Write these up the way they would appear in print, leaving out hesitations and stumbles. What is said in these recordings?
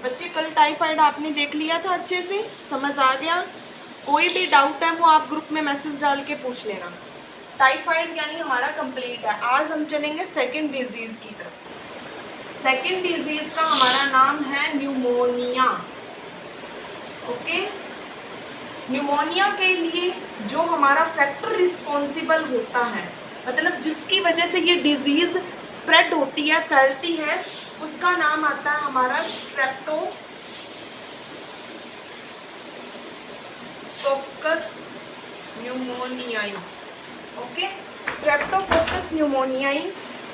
बच्चे कल टाइफाइड आपने देख लिया था, अच्छे से समझ आ गया? कोई भी डाउट है वो आप ग्रुप में मैसेज डाल के पूछ लेना। टाइफाइड यानी हमारा कंप्लीट है। आज हम चलेंगे सेकंड डिजीज की तरफ। सेकंड डिजीज का हमारा नाम है न्यूमोनिया। ओके, न्यूमोनिया के लिए जो हमारा फैक्टर रिस्पॉन्सिबल होता है, मतलब जिसकी वजह से ये डिजीज स्प्रेड होती है, फैलती है, उसका नाम आता है हमारा Streptococcus pneumoniae. Okay, Streptococcus pneumoniae.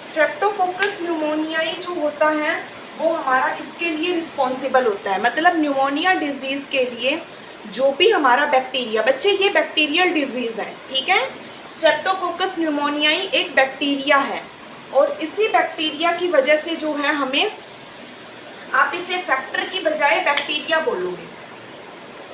Streptococcus pneumoniae जो होता है वो हमारा इसके लिए रिस्पॉन्सिबल होता है। मतलब न्यूमोनिया डिजीज के लिए जो भी हमारा बैक्टीरिया, बच्चे ये बैक्टीरियल डिजीज है, ठीक है। स्ट्रेप्टोकोकस न्यूमोनियाई एक बैक्टीरिया है और इसी बैक्टीरिया की वजह से जो है हमें, आप इसे फैक्टर की बजाय बैक्टीरिया बोलोगे,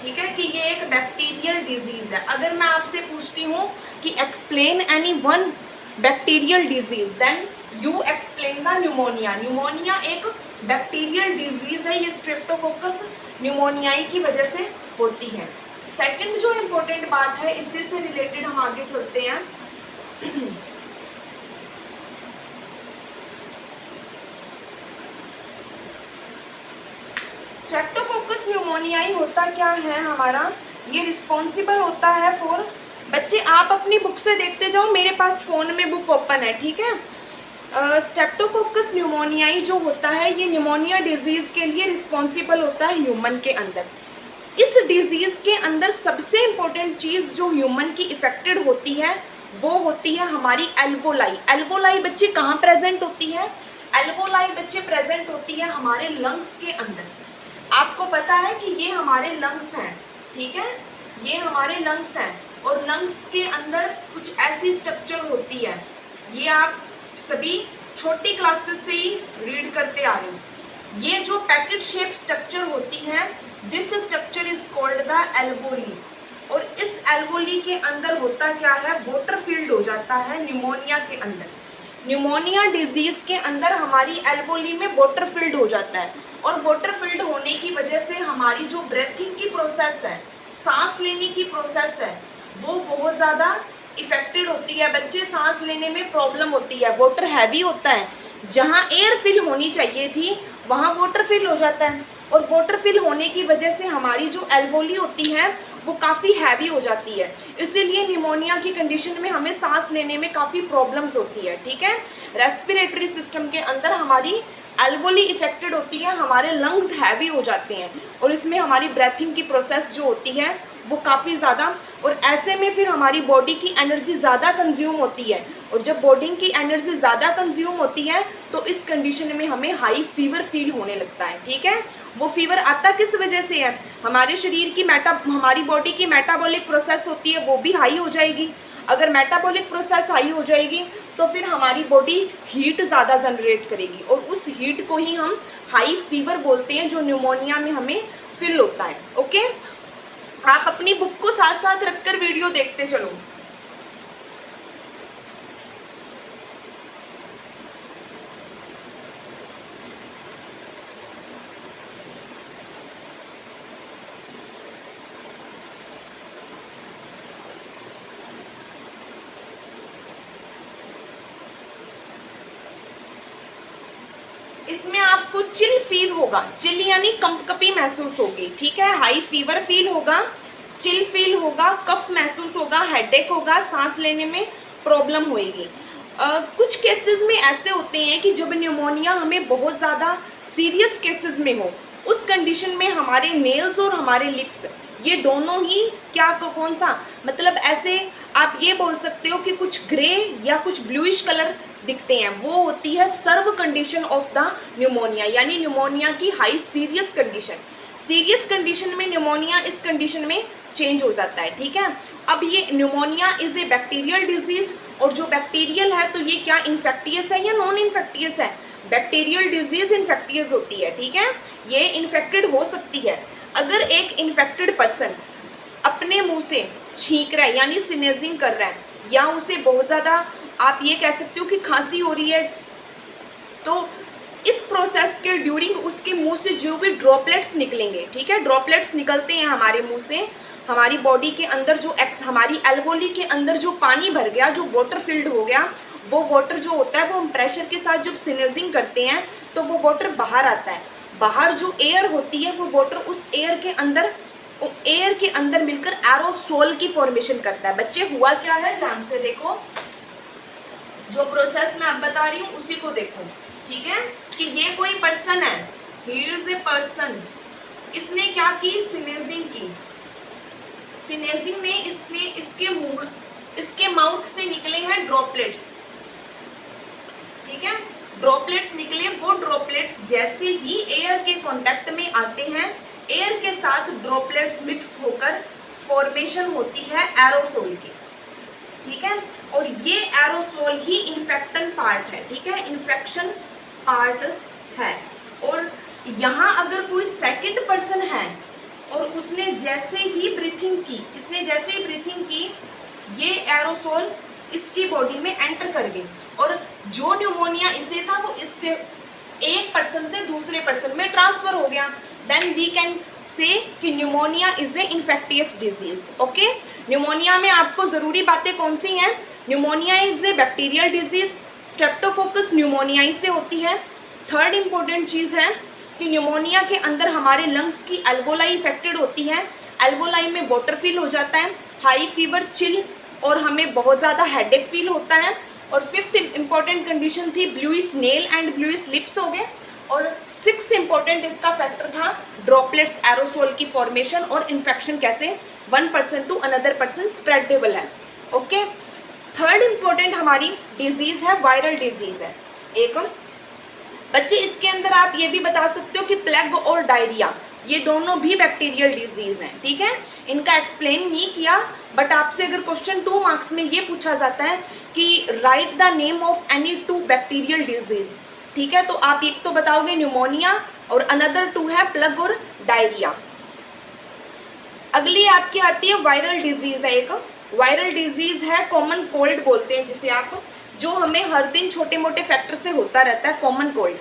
ठीक है, कि ये एक बैक्टीरियल डिजीज है। अगर मैं आपसे पूछती हूँ कि explain any one bacterial disease, then you explain the pneumonia. Pneumonia एक बैक्टीरियल डिजीज है, ये स्ट्रेप्टोकोकस न्यूमोनियाई की वजह से होती है। सेकंड जो इम्पोर्टेंट बात है, इसी से रिलेटेड हम आगे चलते हैं। स्ट्रेप्टोकोकस न्यूमोनियाई होता क्या है हमारा, ये रिस्पॉन्सिबल होता है फॉर, बच्चे आप अपनी बुक से देखते जाओ, मेरे पास फ़ोन में बुक ओपन है, ठीक है। स्ट्रेप्टोकोकस न्यूमोनियाई जो होता है ये न्यूमोनिया डिजीज़ के लिए रिस्पॉन्सिबल होता है ह्यूमन के अंदर। इस डिजीज़ के अंदर सबसे इम्पोर्टेंट चीज़ जो ह्यूमन की इफेक्टेड होती है वो होती है हमारी एल्वोलाई। एल्वोलाई बच्चे कहाँ प्रेजेंट होती है? एल्वोलाई बच्चे प्रेजेंट होती है हमारे लंग्स के अंदर। आपको पता है कि ये हमारे लंग्स हैं, ठीक है, ये हमारे लंग्स हैं और लंग्स के अंदर कुछ ऐसी स्ट्रक्चर होती है, ये आप सभी छोटी क्लासेस से ही रीड करते आ रहे हो। ये जो पैकेट शेप स्ट्रक्चर होती है, this structure is called the alveoli. और इस एल्वोली के अंदर होता क्या है, वाटर फील्ड हो जाता है न्यूमोनिया के अंदर। न्यूमोनिया डिजीज के अंदर हमारी एल्वोली में वाटर फील्ड हो जाता है और वाटर फील्ड होने की वजह से हमारी जो ब्रेथिंग की प्रोसेस है, सांस लेने की प्रोसेस है, वो बहुत ज़्यादा इफेक्टेड होती है। बच्चे सांस लेने में प्रॉब्लम होती है, वाटर हैवी होता है, जहाँ एयर फिल होनी चाहिए थी वहाँ वाटर फिल हो जाता है और वाटर फिल होने की वजह से हमारी जो एल्वोली होती है वो काफ़ी हैवी हो जाती है। इसीलिए निमोनिया की कंडीशन में हमें सांस लेने में काफ़ी प्रॉब्लम्स होती है, ठीक है। रेस्पिरेटरी सिस्टम के अंदर हमारी एल्वोली इफेक्टेड होती है, हमारे लंग्स हैवी हो जाते हैं और इसमें हमारी ब्रेथिंग की प्रोसेस जो होती है वो काफ़ी ज़्यादा, और ऐसे में फिर हमारी बॉडी की एनर्जी ज़्यादा कंज्यूम होती है और जब बॉडी की एनर्जी ज़्यादा कंज्यूम होती है तो इस कंडीशन में हमें हाई फीवर फील होने लगता है, ठीक है। वो फीवर आता किस वजह से है, हमारे शरीर की हमारी बॉडी की मेटाबॉलिक प्रोसेस होती है वो भी हाई हो जाएगी। अगर मेटाबॉलिक प्रोसेस हाई हो जाएगी तो फिर हमारी बॉडी हीट ज़्यादा जनरेट करेगी और उस हीट को ही हम हाई फीवर बोलते हैं, जो न्यूमोनिया में हमें फील होता है। ओके, आप अपनी बुक को साथ साथ रखकर वीडियो देखते चलो। इसमें आपको चिल फील होगा, चिल यानी कंपकपी महसूस होगी, ठीक है। हाई फीवर फील होगा, चिल फील होगा, कफ महसूस होगा, हेडेक होगा, सांस लेने में प्रॉब्लम होएगी। कुछ केसेस में ऐसे होते हैं कि जब न्यूमोनिया हमें बहुत ज़्यादा सीरियस केसेस में हो, उस कंडीशन में हमारे नेल्स और हमारे लिप्स ये दोनों ही क्या कौन सा, मतलब ऐसे आप ये बोल सकते हो कि कुछ ग्रे या कुछ ब्लूइश कलर दिखते हैं, वो होती है सर्व कंडीशन ऑफ द न्यूमोनिया, यानी न्यूमोनिया की high serious condition. Serious condition में न्यूमोनिया इस कंडीशन में चेंज हो जाता है, ठीक है। अब ये pneumonia is a bacterial disease, और जो बैक्टीरियल है तो ये क्या इन्फेक्टियस है या नॉन इन्फेक्टियस है? बैक्टीरियल डिजीज इन्फेक्टियस होती है, ठीक है, ये इन्फेक्टेड हो सकती है। अगर एक इन्फेक्टेड पर्सन अपने मुंह से छींक रहा है यानी स्नेजिंग कर रहा है, या उसे बहुत ज़्यादा आप ये कह सकते हो कि खांसी हो रही है, तो इस प्रोसेस के फिर ड्यूरिंग उसके मुंह से जो भी ड्रॉपलेट्स निकलेंगे, ठीक है, ड्रॉपलेट्स निकलते हैं हमारे मुंह से, हमारी बॉडी के अंदर जो हमारी एल्वोली के अंदर जो पानी भर गया, जो वाटर फिल्ड हो गया, वो वाटर जो होता है वो हम प्रेशर के साथ जब स्नेजिंग करते हैं तो वो वाटर बाहर आता है। बाहर जो एयर होती है वो वाटर उस एयर के अंदर मिलकर एरोसोल की फॉर्मेशन करता है। बच्चे हुआ क्या है, ध्यान से देखो, जो प्रोसेस मैं अब बता रही हूँ उसी को देखो, ठीक है, कि ये कोई पर्सन है, हियर इज ए पर्सन, इसने क्या की, स्नेजिंग की। स्नेजिंग ने इसके माउथ से निकले हैं ड्रॉपलेट्स, ठीक है, ड्रॉपलेट्स निकले। वो ड्रॉपलेट्स जैसे ही एयर के कांटेक्ट में आते हैं, एयर के साथ ड्रॉपलेट्स मिक्स होकर फॉर्मेशन होती है एरोसोल की, ठीक है, और ये एरोसोल ही इन्फेक्टेंट पार्ट है, ठीक है, इन्फेक्शन पार्ट है। और यहाँ अगर कोई सेकंड पर्सन है और उसने जैसे ही ब्रीथिंग की, ये एरोसोल इसकी बॉडी में एंटर कर गई और जो न्यूमोनिया इसे था वो इससे एक पर्सन से दूसरे पर्सन में ट्रांसफर हो गया। देन वी कैन से कि pneumonia is a infectious disease. Okay, pneumonia में आपको ज़रूरी बातें कौन सी हैं? Pneumonia is a bacterial disease, Streptococcus pneumoniae से होती है। थर्ड इम्पोर्टेंट चीज़ है कि न्यूमोनिया के अंदर हमारे लंग्स की एल्वोलाई इफेक्टेड होती है, एल्वोलाई में वाटर फील हो जाता है, हाई फीवर, चिल और हमें बहुत ज़्यादा हेडेक फील होता है। और फिफ्थ इम्पॉर्टेंट कंडीशन थी bluish nail and bluish lips हो गए। और सिक्स्थ इम्पॉर्टेंट इसका फैक्टर था ड्रॉपलेट्स एरोसोल की फॉर्मेशन और इन्फेक्शन कैसे one person to another person spreadable है। ओके, थर्ड इम्पॉर्टेंट हमारी डिजीज़ है वायरल डिजीज़ है एक। बच्चे इसके अंदर आप ये भी बता सकते हो कि प्लेग और डायरिया ये दोनों भी बैक्टीरियल डिजीज़ हैं, ठीक है, इनका एक्सप्लेन नहीं किया, बट आपसे अगर क्वेश्चन 2 मार्क्स में ये पूछा जाता है कि right the name of any 2 bacterial disease, ठीक है, तो आप एक तो बताओगे न्यूमोनिया और अनदर 2 है प्लग और डायरिया। अगली आपकी आती है वायरल डिजीज़ है एक। वायरल डिजीज़ है कॉमन कोल्ड बोलते हैं जिसे आप, जो हमें हर दिन छोटे मोटे फैक्टर से होता रहता है, कॉमन कोल्ड।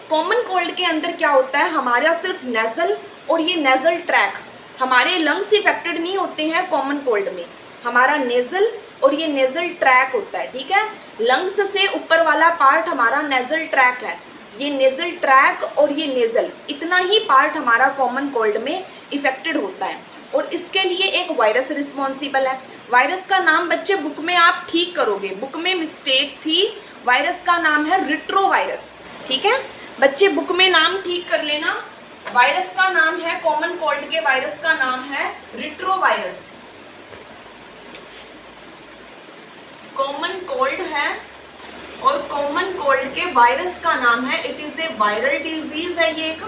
कॉमन कोल्ड के अंदर क्या होता है, हमारा सिर्फ नेज़ल और ये नेज़ल ट्रैक, हमारे लंग्स इफेक्टेड नहीं होते हैं कॉमन कोल्ड में, हमारा नेज़ल और ये नेज़ल ट्रैक होता है, ठीक है, लंग्स से ऊपर वाला पार्ट हमारा नेज़ल ट्रैक है, ये नेज़ल ट्रैक और ये नेज़ल, इतना ही पार्ट हमारा कॉमन कोल्ड में इफेक्टेड होता है। और इसके लिए एक वायरस रिस्पॉन्सिबल है। वायरस का नाम बच्चे बुक में आप ठीक करोगे, बुक में मिस्टेक थी, वायरस का नाम है रिट्रोवायरस, ठीक है, बच्चे बुक में नाम ठीक कर लेना। वायरस का नाम है, कॉमन कोल्ड के वायरस का नाम है रिट्रोवायरस। कॉमन कोल्ड है और कॉमन कोल्ड के वायरस का नाम है, it is a viral disease है ये एक,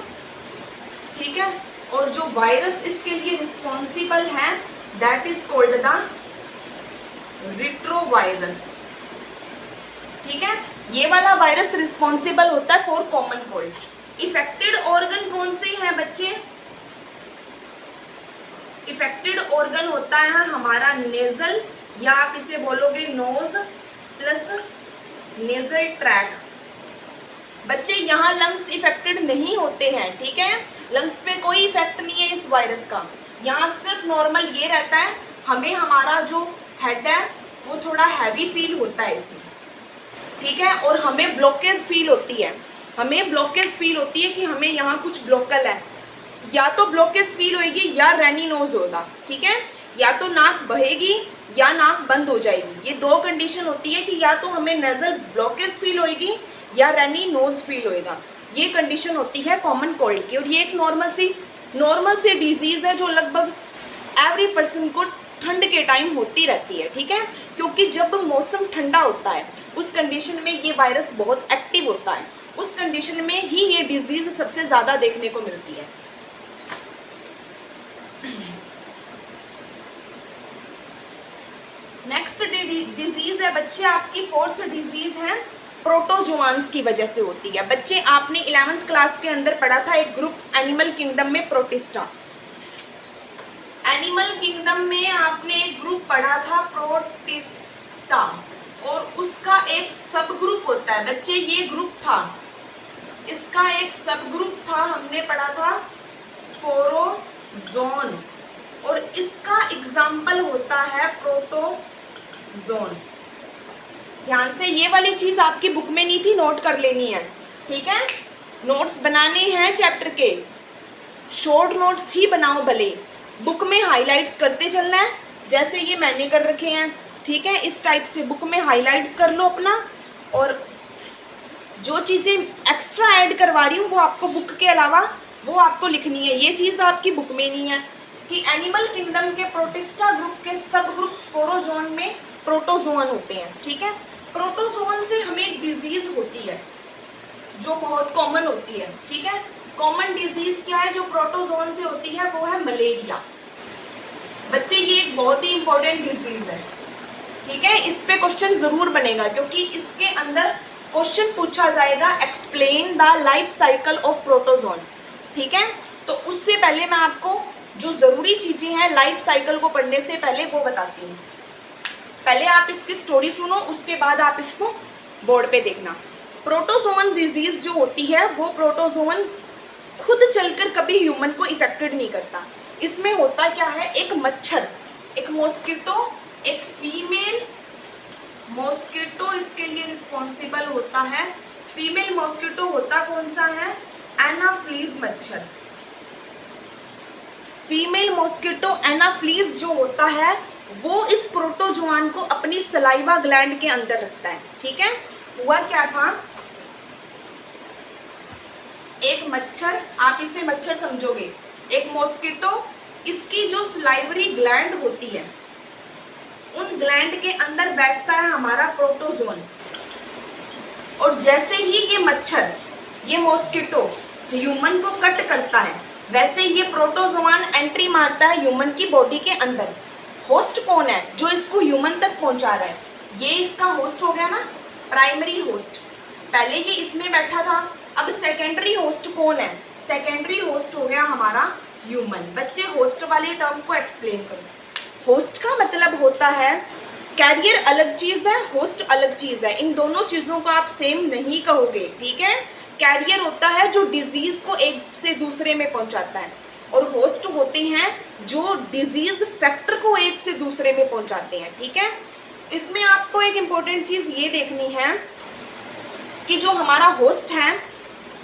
ठीक है, और जो वायरस इसके लिए रिस्पॉन्सिबल है that is called the retrovirus, ठीक है, ये वाला वायरस रिस्पॉन्सिबल होता है for common cold. Affected organ कौन से हैं बच्चे? इफेक्टेड ऑर्गन होता है हमारा नेजल, या आप इसे बोलोगे नोज प्लस नेजल ट्रैक। बच्चे यहाँ लंग्स इफेक्टेड नहीं होते हैं, ठीक है, लंग्स पे कोई इफेक्ट नहीं है इस वायरस का, यहाँ सिर्फ नॉर्मल ये रहता है, हमें हमारा जो हेड है वो थोड़ा हैवी फील होता है इसमें, ठीक है, और हमें ब्लॉकेज फील होती है, हमें ब्लॉकेज फील होती है कि हमें यहाँ कुछ ब्लॉकल है, या तो ब्लॉकेज फील होगी या रैनी नोज होगा, ठीक है, या तो नाक बहेगी या नाक बंद हो जाएगी। ये 2 कंडीशन होती है कि या तो हमें नेजल ब्लॉकेज फील होगी या रैनी नोज फील होएगा, ये कंडीशन होती है कॉमन कोल्ड की। और ये एक नॉर्मल सी डिजीज़ है जो लगभग एवरी पर्सन को ठंड के टाइम होती रहती है, ठीक है, क्योंकि जब मौसम ठंडा होता है उस कंडीशन में ये वायरस बहुत एक्टिव होता है, उस कंडीशन में ही ये डिजीज़ सबसे ज़्यादा देखने को मिलती है। नेक्स्ट डिजीज़ है बच्चे आपकी, फोर्थ डिजीज़ है प्रोटोजोआन्स की वजह से होती है। बच्चे आपने 11th क्लास के अंदर पढ़ा था एक ग्रुप एनिमल किंगडम में प्रोटिस्टा, एनिमल किंगडम में आपने एक ग्रुप पढ़ा था प्रोटिस्टा, और उसका एक सब ग्रुप होता है बच्चे, ये ग्रुप था इसका एक सब ग्रुप था, हमने पढ़ा था स्पोरोजोन, और इसका एग्जाम्पल होता है प्रोटोजोन। ध्यान से, ये वाली चीज आपकी बुक में नहीं थी, नोट कर लेनी है, ठीक है। नोट्स बनाने हैं चैप्टर के, शॉर्ट नोट्स ही बनाओ, भले बुक में हाइलाइट्स करते चलना है, जैसे ये मैंने कर रखे हैं, ठीक है। इस टाइप से बुक में हाइलाइट्स कर लो अपना, और जो चीज़ें एक्स्ट्रा ऐड करवा रही हूँ वो आपको बुक के अलावा वो आपको लिखनी है। ये चीज़ आपकी बुक में नहीं है कि एनिमल किंगडम के प्रोटिस्टा ग्रुप के सब ग्रुप स्पोरोजोन में प्रोटोजोन होते हैं, ठीक है। प्रोटोजोन से हमें एक डिजीज होती है जो बहुत कॉमन होती है, ठीक है। कॉमन डिजीज क्या है जो प्रोटोजोन से होती है, वो है मलेरिया। बच्चे ये एक बहुत ही इंपॉर्टेंट डिजीज है, ठीक है। इस पे क्वेश्चन जरूर बनेगा क्योंकि इसके अंदर क्वेश्चन पूछा जाएगा, explain the life cycle of protozoan, ठीक है। तो उससे पहले मैं आपको जो जरूरी चीजें हैं लाइफ साइकिल को पढ़ने से पहले वो बताती हूँ। पहले आप इसकी स्टोरी सुनो, उसके बाद आप इसको बोर्ड पे देखना। प्रोटोजोन डिजीज जो होती है वो प्रोटोजोन खुद चलकर कभी ह्यूमन को इफेक्टेड नहीं करता। इसमें होता क्या है, एक मच्छर, एक मॉस्किटो, एक फीमेल मॉस्किटो इसके लिए रिस्पॉन्सिबल होता है। फीमेल मॉस्किटो होता कौन सा है, एनाफ्लीज मच्छर। फीमेल मॉस्किटो एनाफ्लीज जो होता है वो इस प्रोटोजोआन को अपनी सलाइवा ग्लैंड के अंदर रखता है, ठीक है। हुआ क्या था, एक मच्छर, आप इसे मच्छर समझोगे, एक मॉस्किटो, इसकी जो सलाइवरी ग्लैंड होती है उन ग्लैंड के अंदर बैठता है हमारा प्रोटोजोन, और जैसे ही ये मच्छर, ये मॉस्किटो ह्यूमन को कट करता है, वैसे ये प्रोटोजोआन एंट्री मारता है ह्यूमन की बॉडी के अंदर। होस्ट कौन है जो इसको ह्यूमन तक पहुंचा रहा है, ये इसका होस्ट हो गया ना, प्राइमरी होस्ट। पहले ये इसमें बैठा था, अब सेकेंडरी होस्ट कौन है, सेकेंडरी होस्ट हो गया हमारा ह्यूमन। बच्चे होस्ट वाले टर्म को एक्सप्लेन करो। होस्ट का मतलब होता है, कैरियर अलग चीज है, होस्ट अलग चीज है, इन दोनों चीजों को आप सेम नहीं कहोगे, ठीक है। कैरियर होता है जो डिजीज को एक से दूसरे में पहुंचाता है, और होस्ट होते हैं जो डिजीज फैक्टर को एक से दूसरे में पहुंचाते हैं, ठीक है। इसमें आपको एक इम्पोर्टेंट चीज ये देखनी है कि जो हमारा होस्ट है,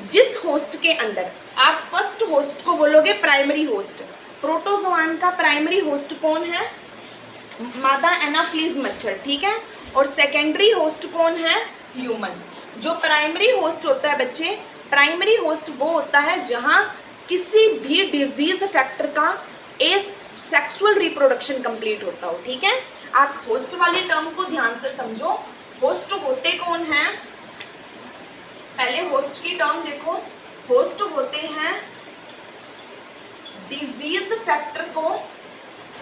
जिस होस्ट के अंदर आप फर्स्ट होस्ट को बोलोगे प्राइमरी होस्ट, प्रोटोजोआन का प्राइमरी होस्ट कौन है, मादा एनाफ्लीज मच्छर, ठीक है। और सेकेंडरी होस्ट कौन है, ह्यूमन। जो प्राइमरी होस्ट होता है बच्चे, प्राइमरी होस्ट वो होता है जहां किसी भी डिजीज फैक्टर का सेक्सुअल रिप्रोडक्शन कंप्लीट होता हो, ठीक है। आप होस्ट वाले टर्म को ध्यान से समझो। होस्ट होते कौन हैं, पहले होस्ट की टर्म देखो। होस्ट होते हैं डिजीज फैक्टर को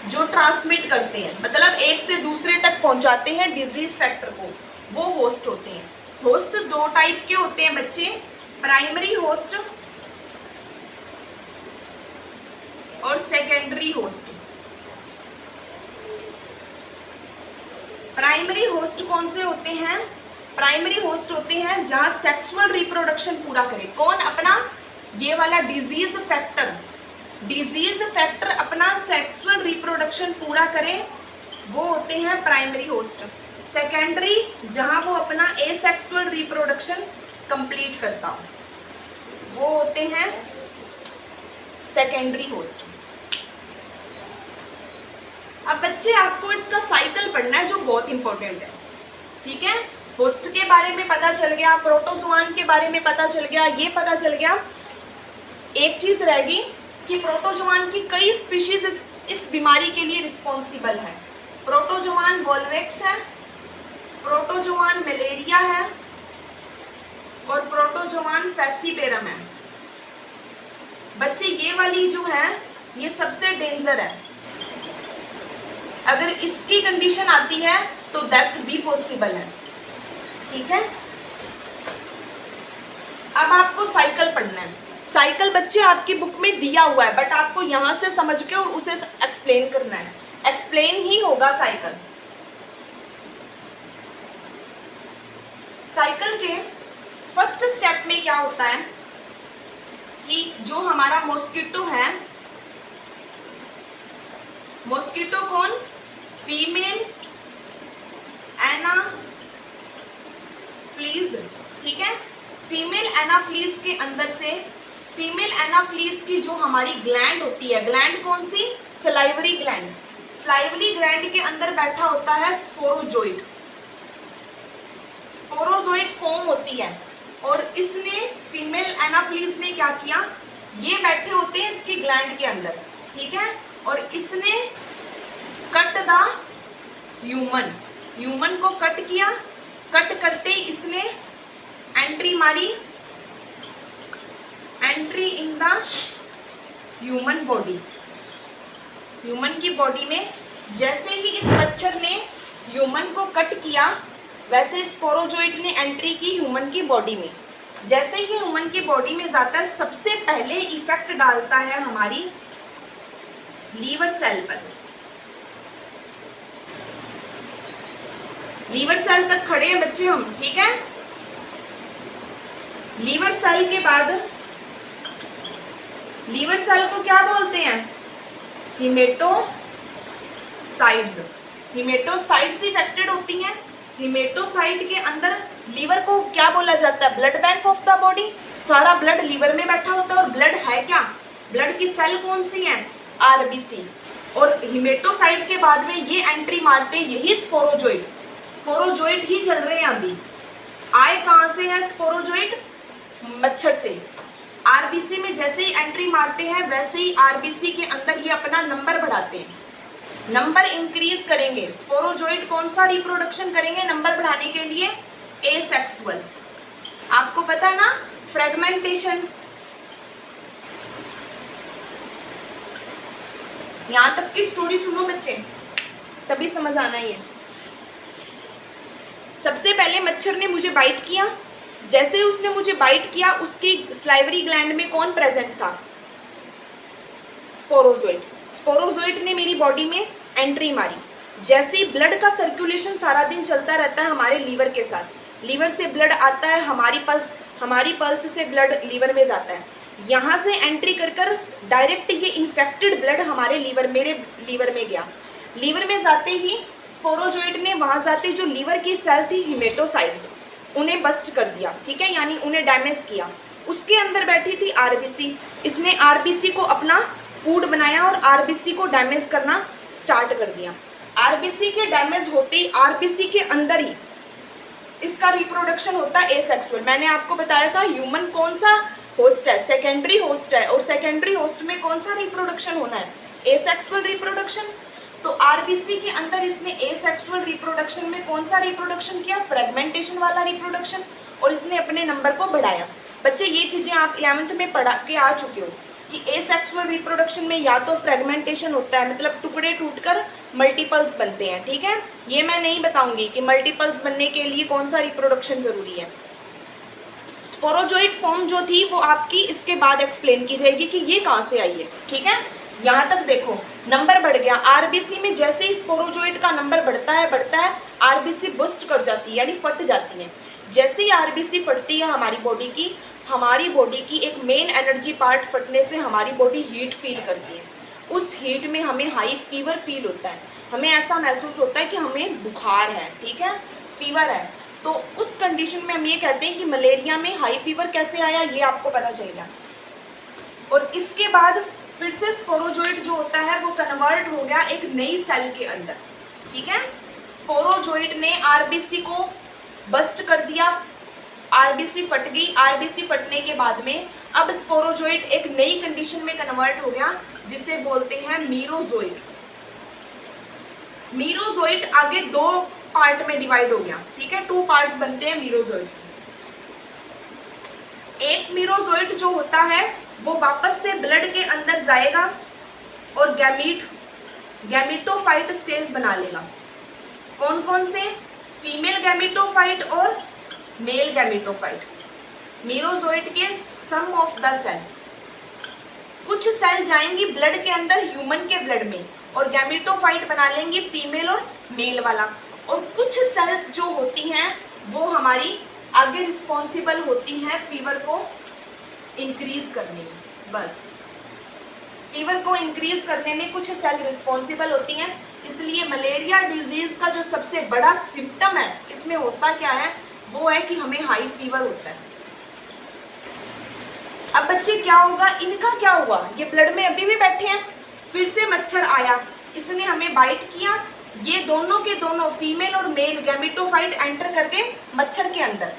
जो ट्रांसमिट करते हैं, मतलब एक से दूसरे तक पहुंचाते हैं डिजीज फैक्टर को, वो होस्ट होते हैं। होस्ट दो टाइप के होते हैं बच्चे, प्राइमरी होस्ट और सेकेंडरी होस्ट। प्राइमरी होस्ट कौन से होते हैं, प्राइमरी होस्ट होते हैं जहां सेक्सुअल रिप्रोडक्शन पूरा करे। कौन, अपना ये वाला डिजीज फैक्टर, डिजीज फैक्टर अपना सेक्सुअल रिप्रोडक्शन पूरा करे, वो होते हैं प्राइमरी होस्ट। सेकेंडरी जहां वो अपना एसेक्सुअल रिप्रोडक्शन कंप्लीट करता हो, वो होते हैं सेकेंडरी होस्ट। अब बच्चे आपको इसका साइकिल पढ़ना है जो बहुत इंपॉर्टेंट है, ठीक है। होस्ट के बारे में पता चल गया, प्रोटोजोआन के बारे में पता चल गया, ये पता चल गया। एक चीज रहेगी कि प्रोटोजोआन की कई स्पीशीज इस बीमारी के लिए रिस्पॉन्सिबल है। प्रोटोजोआन वोल्वेक्स है, प्रोटोजोआन मलेरिया है और प्रोटोजोआन फैसिपेरम है। बच्चे ये वाली जो है ये सबसे डेंजर है, अगर इसकी कंडीशन आती है तो डेथ भी पॉसिबल है, ठीक है। अब आपको साइकिल पढ़ना है। साइकिल बच्चे आपकी बुक में दिया हुआ है, बट आपको यहां से समझ के और उसे एक्सप्लेन करना है, एक्सप्लेन ही होगा साइकिल। साइकिल के फर्स्ट स्टेप में क्या होता है कि जो हमारा मॉस्किटो है, मॉस्किटो कौन, फीमेल एनाफ्लीज, ठीक है। फीमेल एनाफ्लीज के अंदर से, फीमेल एनाफ्लीज की जो हमारी ग्लैंड होती है, ग्लैंड कौन सी, सलाइवरी ग्लैंड, सलाइवरी ग्लैंड के अंदर बैठा होता है स्पोरोजोइट, स्पोरोजोइट फॉर्म होती है। और इसने, फीमेल एनाफ्लीज ने क्या किया, ये बैठे होते हैं इसकी ग्लैंड के अंदर, ठीक है। और इसने कट द ह्यूमन, ह्यूमन को कट किया, कट करते ही इसने एंट्री मारी, entry in the human body, human की बॉडी में। जैसे ही इस मच्छर ने ह्यूमन को कट किया, वैसे स्पोरोजोइट ने एंट्री की ह्यूमन की बॉडी में। जैसे ही ह्यूमन की बॉडी में जाता है, सबसे पहले इफेक्ट डालता है हमारी लीवर सेल पर। लीवर सेल तक खड़े हैं बच्चे हम, ठीक है। लीवर सेल के बाद, लीवर सेल को क्या बोलते हैं, हीमेटोसाइट्स, हीमेटोसाइट्स इफेक्टेड होती हैं। हीमेटोसाइट के अंदर लीवर को क्या बोला जाता है, blood bank of the body. सारा ब्लड लीवर में बैठा होता है। और ब्लड है क्या, ब्लड की सेल कौन सी है, आरबीसी। और हीमेटोसाइट के बाद में ये एंट्री मारते यही स्पोरोजोइट, स्पोरोजोइट ही चल रहे हैं अभी। आए कहाँ से है स्पोरोजोइट, मच्छर से। आरबीसी में जैसे ही एंट्री मारते हैं, वैसे ही आरबीसी के अंदर ये अपना नंबर बढ़ाते हैं, नंबर इंक्रीज करेंगे। स्पोरोजोइट कौन सा रिप्रोडक्शन करेंगे नंबर बढ़ाने के लिए, एसेक्सुअल। आपको पता है ना, फ्रेगमेंटेशन। यहां तक की स्टोरी सुनो बच्चे, तभी समझ आना ही है। सबसे पहले मच्छर ने मुझे बाइट किया। जैसे ही उसने मुझे बाइट किया, उसकी स्लाइवरी ग्लैंड में कौन प्रेजेंट था, स्पोरोजोइट। स्पोरोजोइट ने मेरी बॉडी में एंट्री मारी। जैसे ही ब्लड का सर्कुलेशन सारा दिन चलता रहता है हमारे लीवर के साथ, लीवर से ब्लड आता है, हमारी पल्स से ब्लड लीवर में जाता है। यहाँ से एंट्री कर कर डायरेक्ट ये इन्फेक्टेड ब्लड हमारे लीवर, मेरे लीवर में गया। लीवर में जाते ही स्पोरोजोइट ने वहाँ जाते जो लीवर की सेल थी हीमेटोसाइट्स, उन्हें बस्ट कर दिया, ठीक है, यानी उन्हें डैमेज किया। उसके अंदर बैठी थी आरबीसी, इसने आरबीसी को अपना फूड बनाया और आरबीसी को डैमेज करना स्टार्ट कर दिया। आरबीसी के डैमेज होते ही आरबीसी के अंदर ही इसका रिप्रोडक्शन होता है एसेक्सुअल। मैंने आपको बताया था ह्यूमन कौन सा होस्ट है, सेकेंडरी होस्ट है। और सेकेंडरी होस्ट में कौन सा रिप्रोडक्शन होना है, एसेक्सुअल रिप्रोडक्शन। तो आरबीसी के अंदर इसने एसेक्सुअल रिप्रोडक्शन में कौन सा रिप्रोडक्शन किया, फ्रेगमेंटेशन वाला रिप्रोडक्शन। और इसने अपने नंबर को बढ़ाया। बच्चे ये चीज़ें आप 11th में पढ़ा के आ चुके हो कि एसेक्सुअल रिप्रोडक्शन में या तो फ्रेगमेंटेशन होता है, मतलब टुकड़े टूटकर मल्टीपल्स बनते हैं, ठीक है। ये मैं नहीं बताऊंगी कि मल्टीपल्स बनने के लिए कौन सा रिप्रोडक्शन जरूरी है। स्पोरोजोइट फॉर्म जो थी वो आपकी इसके बाद एक्सप्लेन की जाएगी कि ये कहाँ से आई है, ठीक है। यहाँ तक देखो, नंबर बढ़ गया। आरबीसी में जैसे ही स्पोरोजोइट का नंबर बढ़ता है आरबीसी बुस्ट कर जाती है, यानी फट जाती है। जैसे ही आरबीसी फटती है हमारी बॉडी की एक मेन एनर्जी पार्ट फटने से हमारी बॉडी हीट फील करती है। उस हीट में हमें हाई फीवर फील होता है, हमें ऐसा महसूस होता है कि हमें बुखार है, ठीक है, फीवर है। तो उस कंडीशन में हम ये कहते हैं कि मलेरिया में हाई फीवर कैसे आया, ये आपको पता चलेगा। और इसके बाद फिर से स्पोरोजोइट जो होता है वो कन्वर्ट हो गया एक नई सेल के अंदर, ठीक है। स्पोरोजोइट ने आरबीसी को बस्ट कर दिया, आरबीसी फट गई। आरबीसी फटने के बाद में अब स्पोरोजोइट एक नई कंडीशन में कन्वर्ट हो गया, जिसे बोलते हैं मीरोजोइट। मीरोजोइट आगे 2 पार्ट में डिवाइड हो गया, ठीक है, 2 पार्ट्स बनते हैं मीरोजोइट। एक मीरोजोइट जो होता है वो वापस से ब्लड के अंदर जाएगा और गैमीटोफाइट स्टेज बना लेगा। कौन कौन से, फीमेल गैमीटोफाइट और मेल गैमीटोफाइट। मीरोजोइट के सम ऑफ द सेल, कुछ सेल जाएंगी ब्लड के अंदर, ह्यूमन के ब्लड में, और गैमीटोफाइट बना लेंगी फीमेल और मेल वाला। और कुछ सेल्स जो होती हैं वो हमारी आगे रिस्पॉन्सिबल होती हैं फीवर को इंक्रीज करने में। बस फीवर को इंक्रीज करने में कुछ सेल रिस्पॉन्सिबल होती हैं। इसलिए मलेरिया डिजीज का जो सबसे बड़ा सिम्टम है इसमें होता क्या है, वो है कि हमें हाई फीवर होता है। अब बच्चे क्या होगा, इनका क्या हुआ, ये ब्लड में अभी भी बैठे हैं, फिर से मच्छर आया, इसने हमें बाइट किया, ये दोनों के दोनों फीमेल और मेल गैमेटोफाइट एंटर करके मच्छर के अंदर,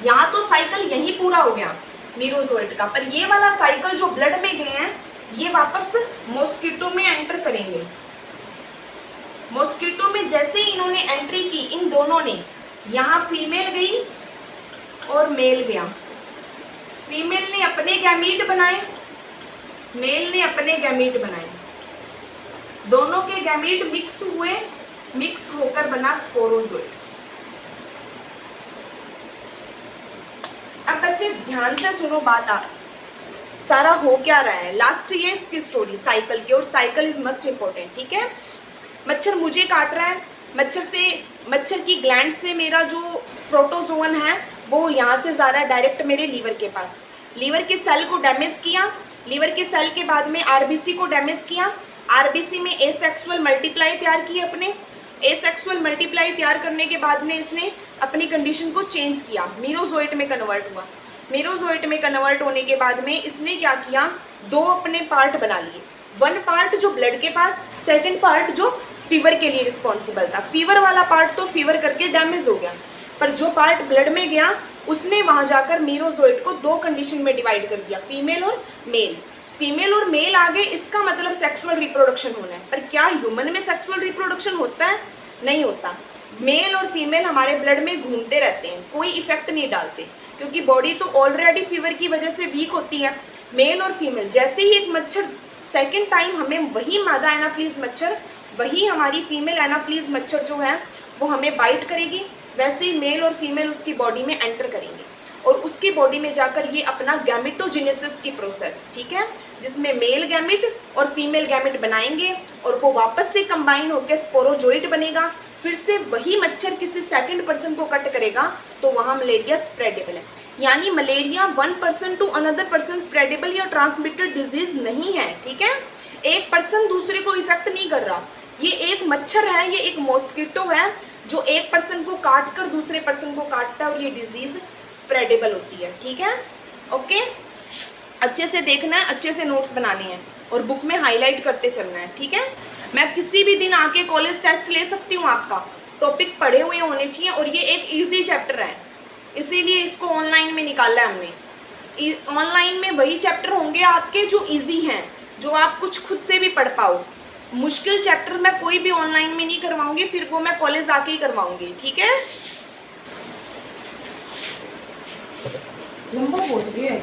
यहाँ तो साइकिल यही पूरा हो गया मीरोजोइट का, पर ये वाला साइकिल जो ब्लड में गए हैं ये वापस मॉस्किटो में एंटर करेंगे। मॉस्किटो में जैसे ही इन्होंने एंट्री की, इन दोनों ने, यहाँ फीमेल गई और मेल गया, फीमेल ने अपने गैमीट बनाए, मेल ने अपने गैमीट बनाए, दोनों के गैमीट मिक्स हुए, मिक्स होकर बना स्पोरोजोइट। अब बच्चे ध्यान से सुनो बात, आप सारा हो क्या रहा है, लास्ट ये इसकी स्टोरी साइकिल की, और साइकिल इज मस्ट इम्पोर्टेंट, ठीक है। मच्छर मुझे काट रहा है, मच्छर की ग्लैंड से मेरा जो प्रोटोजोन है वो यहाँ से जा रहा है डायरेक्ट मेरे लीवर के पास, लीवर के सेल को डैमेज किया, लीवर के सेल के बाद में आरबीसी को डैमेज किया, आरबीसी में एसेक्सुअल मल्टीप्लाई तैयार की अपने, एसेक्सुअल मल्टीप्लाई तैयार करने के बाद में इसने अपनी कंडीशन को चेंज किया, मीरोजोइट में कन्वर्ट हुआ, मीरोजोइट में कन्वर्ट होने के बाद में इसने क्या किया, दो अपने पार्ट बना लिए, वन पार्ट जो ब्लड के पास, सेकंड पार्ट जो फीवर के लिए रिस्पॉन्सिबल था। फीवर वाला पार्ट तो फीवर करके डैमेज हो गया, पर जो पार्ट ब्लड में गया उसने वहां जाकर मीरोजोइट को दो कंडीशन में डिवाइड कर दिया, फीमेल और मेल। फीमेल और मेल आ गए, इसका मतलब सेक्सुअल रिप्रोडक्शन होना है, पर क्या ह्यूमन में सेक्सुअल रिप्रोडक्शन होता है? नहीं होता। मेल और फीमेल हमारे ब्लड में घूमते रहते हैं, कोई इफेक्ट नहीं डालते, क्योंकि बॉडी तो ऑलरेडी फीवर की वजह से वीक होती है। मेल और फीमेल, जैसे ही एक मच्छर सेकेंड टाइम हमें वही मादा एनाफिलीज मच्छर, वही हमारी फीमेल एनाफिलीज मच्छर जो है वो हमें बाइट करेगी, वैसे ही मेल और फीमेल उसकी बॉडी में एंटर करेंगे और उसकी बॉडी में जाकर ये अपना गैमेटोजेनेसिस की प्रोसेस, ठीक है, जिसमें मेल गैमेट और फीमेल गैमेट बनाएंगे और वो वापस से कंबाइन होकर स्पोरोजोइट बनेगा, फिर से वही मच्छर किसी सेकंड पर्सन को कट करेगा तो वहाँ मलेरिया स्प्रेडेबल है। यानी malaria one person to another person spreadable या ट्रांसमिटेड डिजीज नहीं है, ठीक है, एक पर्सन दूसरे को इफेक्ट नहीं कर रहा, ये एक मच्छर है, ये एक मॉस्किटो है जो एक पर्सन को काट कर दूसरे पर्सन को काटता है और ये डिजीज स्प्रेडेबल होती है, ठीक है। ओके, अच्छे से देखना है, अच्छे से नोट्स बनाने हैं और बुक में हाईलाइट करते चलना है, ठीक है। मैं किसी भी दिन आके कॉलेज टेस्ट ले सकती हूँ, आपका टॉपिक पढ़े हुए होने चाहिए और ये एक इजी चैप्टर है, इसीलिए इसको ऑनलाइन में निकाला है हमने। ऑनलाइन में वही चैप्टर होंगे आपके जो इजी हैं, जो आप कुछ खुद से भी पढ़ पाओ। मुश्किल चैप्टर मैं कोई भी ऑनलाइन में नहीं करवाऊंगी, फिर वो मैं कॉलेज आके ही करवाऊंगी, ठीक है। लंबा बहुत गया है।